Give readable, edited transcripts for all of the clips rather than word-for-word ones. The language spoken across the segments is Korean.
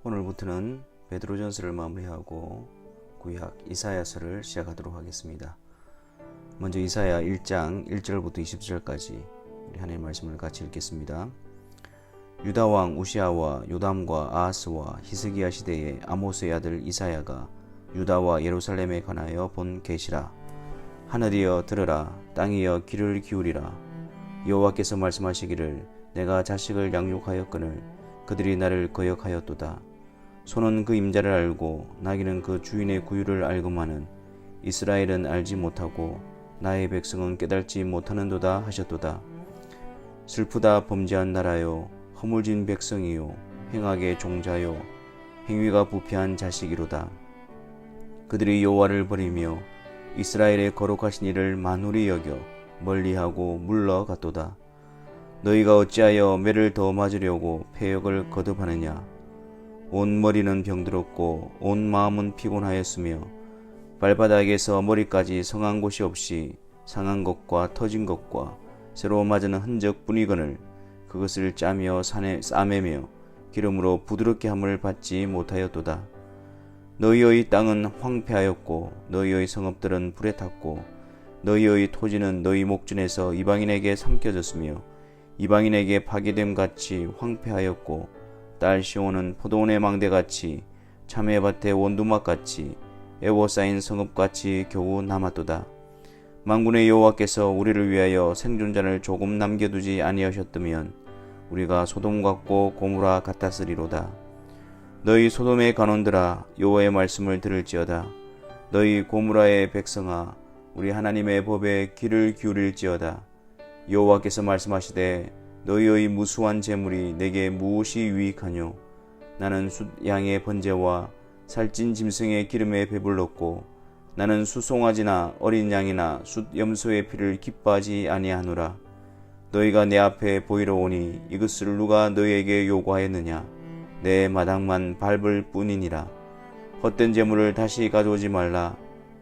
오늘부터는 베드로전서를 마무리하고 구약 이사야서를 시작하도록 하겠습니다. 먼저 이사야 1장 1절부터 20절까지 우리 하나님의 말씀을 같이 읽겠습니다. 유다 왕 우시아와 요담과 아하스와 히스기야 시대의 아모스의 아들 이사야가 유다와 예루살렘에 관하여 본 계시라. 하늘이여 들으라, 땅이여 귀를 기울이라. 여호와께서 말씀하시기를 내가 자식을 양육하였거늘 그들이 나를 거역하였도다. 소는 그 임자를 알고 나귀는 그 주인의 구유를 알고마는 이스라엘은 알지 못하고 나의 백성은 깨달지 못하는도다 하셨도다. 슬프다 범죄한 나라요, 허물진 백성이요, 행악의 종자요, 행위가 부패한 자식이로다. 그들이 여호와를 버리며 이스라엘의 거룩하신 이를 만홀히 여겨 멀리하고 물러갔도다. 너희가 어찌하여 매를 더 맞으려고 패역을 거듭하느냐. 온 머리는 병들었고 온 마음은 피곤하였으며 발바닥에서 머리까지 성한 곳이 없이 상한 것과 터진 것과 새로 맞은 흔적뿐이거늘 그것을 짜며 산에 싸매며 기름으로 부드럽게 함을 받지 못하였도다. 너희의 땅은 황폐하였고 너희의 성읍들은 불에 탔고 너희의 토지는 너희 목전에서 이방인에게 삼켜졌으며 이방인에게 파괴됨 같이 황폐하였고 딸 시온은 포도원의 망대같이 참외밭의 원두막같이 애워싸인 성읍같이 겨우 남았도다. 만군의 여호와께서 우리를 위하여 생존자를 조금 남겨두지 아니하셨다면 우리가 소돔 같고 고무라 같았으리로다. 너희 소돔의 간원들아 여호와의 말씀을 들을지어다. 너희 고무라의 백성아 우리 하나님의 법에 귀를 기울일지어다. 여호와께서 말씀하시되 너희의 무수한 재물이 내게 무엇이 유익하뇨. 나는 숫 양의 번제와 살찐 짐승의 기름에 배불렀고 나는 수송아지나 어린 양이나 숫 염소의 피를 기뻐하지 아니하노라. 너희가 내 앞에 보이러 오니 이것을 누가 너희에게 요구하였느냐. 내 마당만 밟을 뿐이니라. 헛된 재물을 다시 가져오지 말라.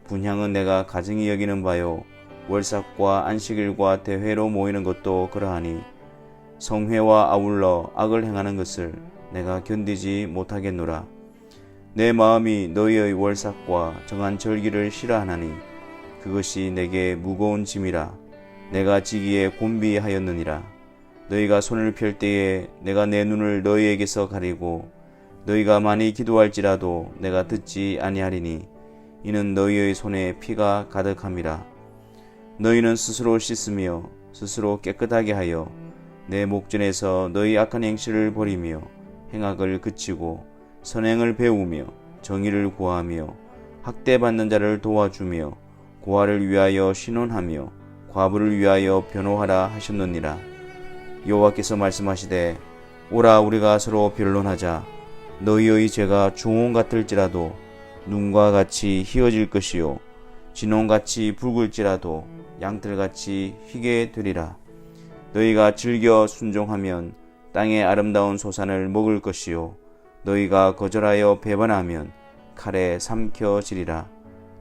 분향은 내가 가증히 여기는 바요. 월삭과 안식일과 대회로 모이는 것도 그러하니 성회와 아울러 악을 행하는 것을 내가 견디지 못하겠노라. 내 마음이 너희의 월삭과 정한 절기를 싫어하나니 그것이 내게 무거운 짐이라. 내가 지기에 곤비하였느니라. 너희가 손을 펼 때에 내가 내 눈을 너희에게서 가리고 너희가 많이 기도할지라도 내가 듣지 아니하리니 이는 너희의 손에 피가 가득함이라. 너희는 스스로 씻으며 스스로 깨끗하게 하여 내 목전에서 너희 악한 행실을 버리며 행악을 그치고 선행을 배우며 정의를 구하며 학대받는 자를 도와주며 고아를 위하여 신원하며 과부를 위하여 변호하라 하셨느니라. 여호와께서 말씀하시되 오라 우리가 서로 변론하자. 너희의 죄가 중홍 같을지라도 눈과 같이 희어질 것이요 진홍같이 붉을지라도 양털같이 희게 되리라. 너희가 즐겨 순종하면 땅의 아름다운 소산을 먹을 것이요 너희가 거절하여 배반하면 칼에 삼켜지리라.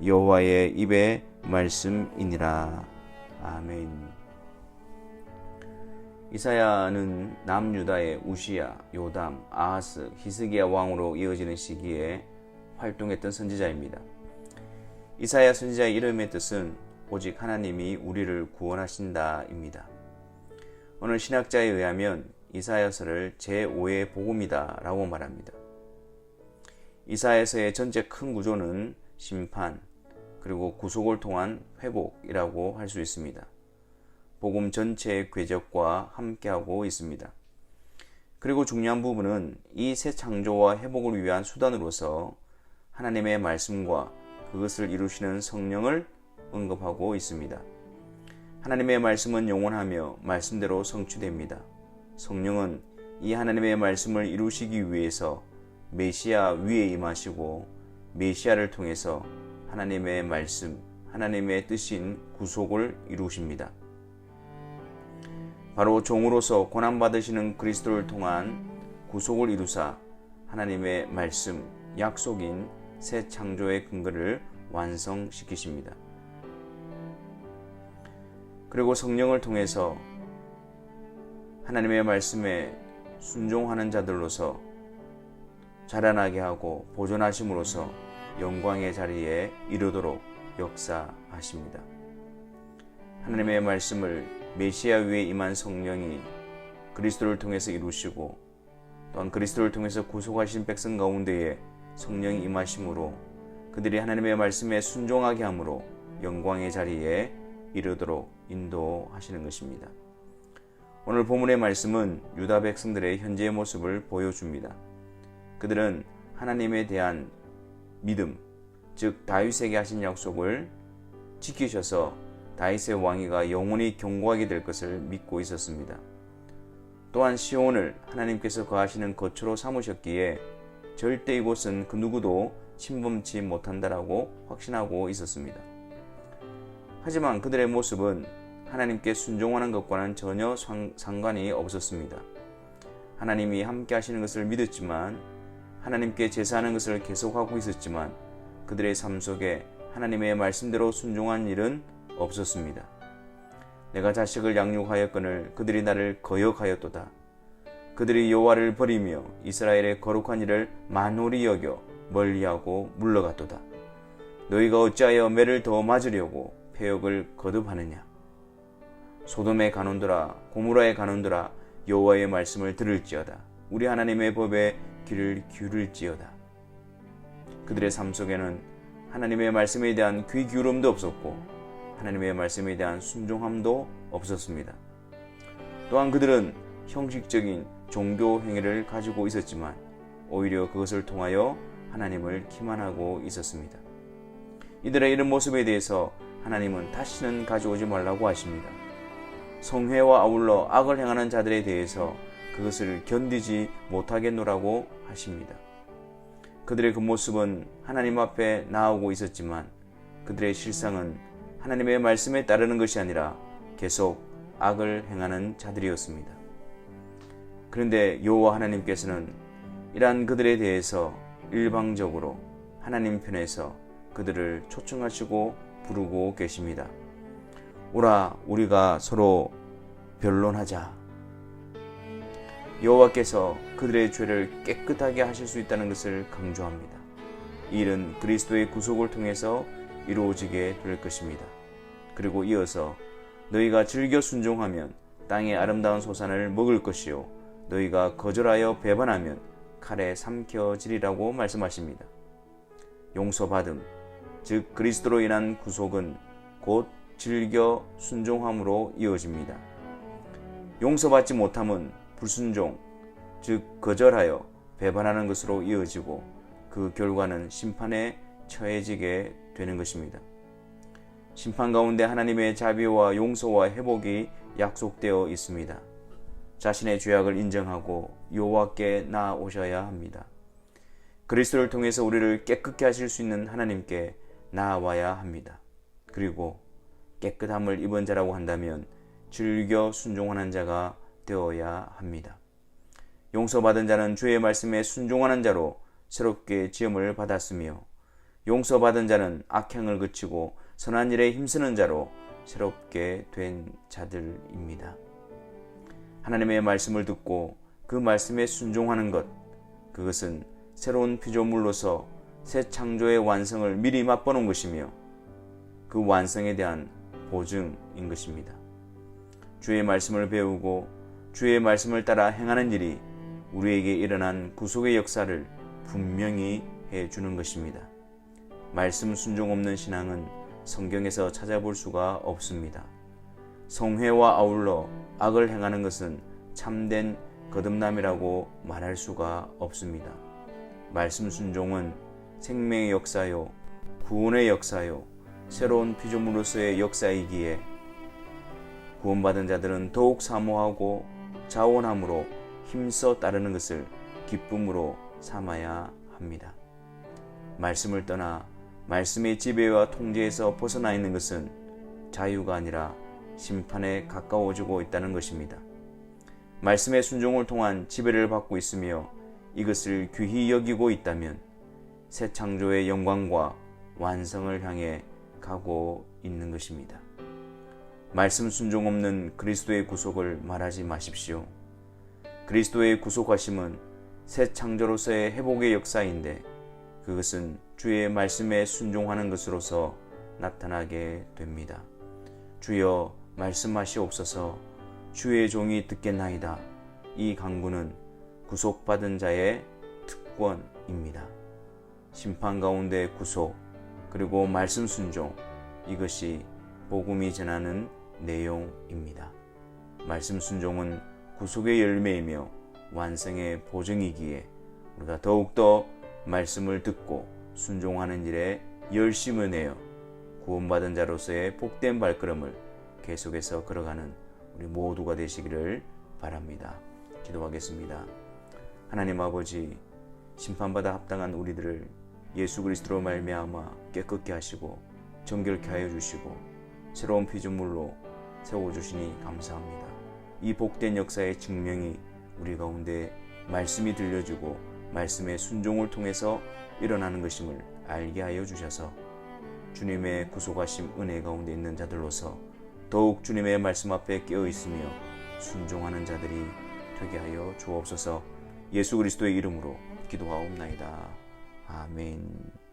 여호와의 입의 말씀이니라. 아멘. 이사야는 남유다의 우시야, 요담, 아하스, 히스기야 왕으로 이어지는 시기에 활동했던 선지자입니다. 이사야 선지자의 이름의 뜻은 오직 하나님이 우리를 구원하신다입니다. 어느 신학자에 의하면 이사야서를 제5의 복음이다 라고 말합니다. 이사야서의 전체 큰 구조는 심판 그리고 구속을 통한 회복이라고 할 수 있습니다. 복음 전체의 궤적과 함께하고 있습니다. 그리고 중요한 부분은 이 새 창조와 회복을 위한 수단으로서 하나님의 말씀과 그것을 이루시는 성령을 언급하고 있습니다. 하나님의 말씀은 영원하며 말씀대로 성취됩니다. 성령은 이 하나님의 말씀을 이루시기 위해서 메시아 위에 임하시고 메시아를 통해서 하나님의 말씀, 하나님의 뜻인 구속을 이루십니다. 바로 종으로서 고난받으시는 그리스도를 통한 구속을 이루사 하나님의 말씀, 약속인 새 창조의 근거를 완성시키십니다. 그리고 성령을 통해서 하나님의 말씀에 순종하는 자들로서 자라나게 하고 보존하심으로써 영광의 자리에 이르도록 역사하십니다. 하나님의 말씀을 메시아 위에 임한 성령이 그리스도를 통해서 이루시고 또한 그리스도를 통해서 구속하신 백성 가운데에 성령이 임하심으로 그들이 하나님의 말씀에 순종하게 함으로 영광의 자리에 이르도록 인도하시는 것입니다. 오늘 본문의 말씀은 유다 백성들의 현재의 모습을 보여줍니다. 그들은 하나님에 대한 믿음, 즉 다윗에게 하신 약속을 지키셔서 다윗의 왕위가 영원히 견고하게 될 것을 믿고 있었습니다. 또한 시온을 하나님께서 거하시는 거처로 삼으셨기에 절대 이곳은 그 누구도 침범치 못한다라고 확신하고 있었습니다. 하지만 그들의 모습은 하나님께 순종하는 것과는 전혀 상관이 없었습니다. 하나님이 함께 하시는 것을 믿었지만 하나님께 제사하는 것을 계속하고 있었지만 그들의 삶 속에 하나님의 말씀대로 순종한 일은 없었습니다. 내가 자식을 양육하였거늘 그들이 나를 거역하였도다. 그들이 여호와를 버리며 이스라엘의 거룩한 일을 만홀히 여겨 멀리하고 물러갔도다. 너희가 어찌하여 매를 더 맞으려고 패역을 거듭하느냐. 소돔에 가논들아 고모라에 가논들아 여호와의 말씀을 들을지어다. 우리 하나님의 법에 귀를 기울일지어다. 그들의 삶 속에는 하나님의 말씀에 대한 귀 기울음도 없었고 하나님의 말씀에 대한 순종함도 없었습니다. 또한 그들은 형식적인 종교 행위를 가지고 있었지만 오히려 그것을 통하여 하나님을 기만하고 있었습니다. 이들의 이런 모습에 대해서 하나님은 다시는 가져오지 말라고 하십니다. 성회와 아울러 악을 행하는 자들에 대해서 그것을 견디지 못하겠노라고 하십니다. 그들의 그 모습은 하나님 앞에 나오고 있었지만 그들의 실상은 하나님의 말씀에 따르는 것이 아니라 계속 악을 행하는 자들이었습니다. 그런데 여호와 하나님께서는 이러한 그들에 대해서 일방적으로 하나님 편에서 그들을 초청하시고 부르고 계십니다. 오라 우리가 서로 변론하자. 여호와께서 그들의 죄를 깨끗하게 하실 수 있다는 것을 강조합니다. 이 일은 그리스도의 구속을 통해서 이루어지게 될 것입니다. 그리고 이어서 너희가 즐겨 순종하면 땅의 아름다운 소산을 먹을 것이요 너희가 거절하여 배반하면 칼에 삼켜지리라고 말씀하십니다. 용서받음, 즉 그리스도로 인한 구속은 곧 즐겨 순종함으로 이어집니다. 용서받지 못함은 불순종, 즉 거절하여 배반하는 것으로 이어지고 그 결과는 심판에 처해지게 되는 것입니다. 심판 가운데 하나님의 자비와 용서와 회복이 약속되어 있습니다. 자신의 죄악을 인정하고 여호와께 나아오셔야 합니다. 그리스도를 통해서 우리를 깨끗게 하실 수 있는 하나님께 나아와야 합니다. 그리고 깨끗함을 입은 자라고 한다면 즐겨 순종하는 자가 되어야 합니다. 용서받은 자는 주의 말씀에 순종하는 자로 새롭게 지음을 받았으며 용서받은 자는 악행을 그치고 선한 일에 힘쓰는 자로 새롭게 된 자들입니다. 하나님의 말씀을 듣고 그 말씀에 순종하는 것, 그것은 새로운 피조물로서 새 창조의 완성을 미리 맛보는 것이며 그 완성에 대한 보증인 것입니다. 주의 말씀을 배우고 주의 말씀을 따라 행하는 일이 우리에게 일어난 구속의 역사를 분명히 해주는 것입니다. 말씀 순종 없는 신앙은 성경에서 찾아볼 수가 없습니다. 성회와 아울러 악을 행하는 것은 참된 거듭남이라고 말할 수가 없습니다. 말씀 순종은 생명의 역사요, 구원의 역사요, 새로운 피조물로서의 역사이기에 구원받은 자들은 더욱 사모하고 자원함으로 힘써 따르는 것을 기쁨으로 삼아야 합니다. 말씀을 떠나 말씀의 지배와 통제에서 벗어나 있는 것은 자유가 아니라 심판에 가까워지고 있다는 것입니다. 말씀의 순종을 통한 지배를 받고 있으며 이것을 귀히 여기고 있다면 새 창조의 영광과 완성을 향해 가고 있는 것입니다. 말씀 순종 없는 그리스도의 구속을 말하지 마십시오. 그리스도의 구속하심은 새 창조로서의 회복의 역사인데 그것은 주의 말씀에 순종하는 것으로서 나타나게 됩니다. 주여 말씀하시옵소서. 주의 종이 듣겠나이다. 이 간구는 구속받은 자의 특권입니다. 심판 가운데 구속 그리고 말씀 순종, 이것이 복음이 전하는 내용입니다. 말씀 순종은 구속의 열매이며 완성의 보증이기에 우리가 더욱더 말씀을 듣고 순종하는 일에 열심을 내어 구원받은 자로서의 복된 발걸음을 계속해서 걸어가는 우리 모두가 되시기를 바랍니다. 기도하겠습니다. 하나님 아버지, 심판받아 합당한 우리들을 예수 그리스도로 말미암아 깨끗게 하시고 정결케 하여 주시고 새로운 피조물로 세워주시니 감사합니다. 이 복된 역사의 증명이 우리 가운데 말씀이 들려주고 말씀의 순종을 통해서 일어나는 것임을 알게 하여 주셔서 주님의 구속하심 은혜 가운데 있는 자들로서 더욱 주님의 말씀 앞에 깨어 있으며 순종하는 자들이 되게 하여 주옵소서. 예수 그리스도의 이름으로 기도하옵나이다. 아멘.